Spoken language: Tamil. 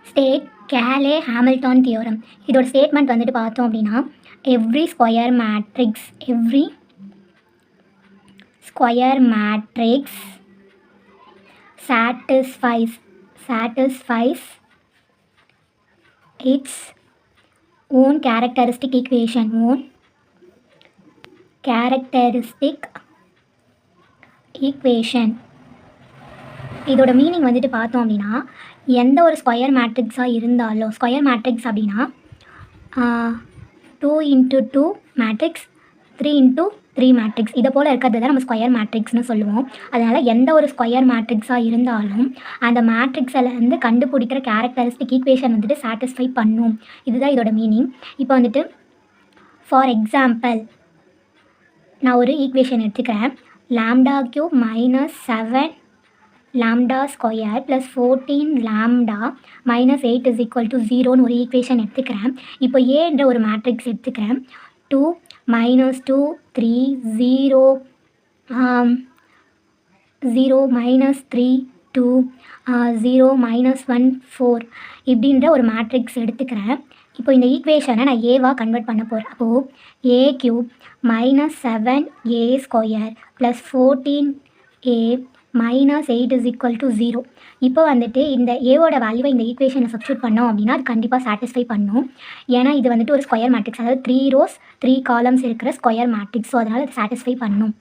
State Cayley Hamilton theorem. இதோட ஸ்டேட்மெண்ட் வந்துட்டு பார்த்தோம் அப்படின்னா, every square matrix satisfies its own characteristic equation. இதோட மீனிங் வந்துட்டு பார்த்தோம் அப்படின்னா, எந்த ஒரு ஸ்கொயர் மேட்ரிக்ஸாக இருந்தாலும், ஸ்கொயர் மேட்ரிக்ஸ் அப்படின்னா 2x2 மேட்ரிக்ஸ், 3x3 மேட்ரிக்ஸ், இதை போல் இருக்கிறது தான் நம்ம ஸ்கொயர் மேட்ரிக்ஸ்னு சொல்லுவோம். அதனால் எந்த ஒரு ஸ்கொயர் மேட்ரிக்ஸாக இருந்தாலும் அந்த மேட்ரிக்ஸில் வந்து கண்டுபிடிக்கிற கேரக்டரிஸ்டிக் ஈக்குவேஷன் வந்துட்டு சாட்டிஸ்ஃபை பண்ணும். இதுதான் இதோட மீனிங். இப்போ வந்துட்டு ஃபார் எக்ஸாம்பிள் நான் ஒரு ஈக்குவேஷன் எடுத்துக்கிறேன். λ³ -7 λ² + 14 λ -8 = 0ன்னு ஒரு ஈக்குவேஷன் எடுத்துக்கிறேன். இப்போ ஏன்ற ஒரு மேட்ரிக்ஸ் எடுத்துக்கிறேன். 2 -2 3 0 0 -3 2 0 -1 4 இப்படின்ற ஒரு மேட்ரிக்ஸ் எடுத்துக்கிறேன். இப்போ இந்த ஈக்குவேஷனை நான் ஏவாக கன்வெர்ட் பண்ண போகிறேன். அப்போது a³ -7a² + 14a -8 = 0. இப்போ வந்துட்டு இந்த ஏவோட வேல்யூவை இந்த ஈக்குவேஷனை சப்ஸ்டியூட் பண்ணோம் அப்படின்னா அது கண்டிப்பாக சாட்டிஸ்ஃபை பண்ணும். ஏன்னா இது வந்துட்டு ஒரு ஸ்கொயர் மேட்ரிக்ஸ், அதாவது 3 rows 3 columns இருக்கிற ஸ்கொயர் மேட்ரிக்ஸ். ஸோ அதனால் அது சாட்டிஸ்ஃபை பண்ணும்.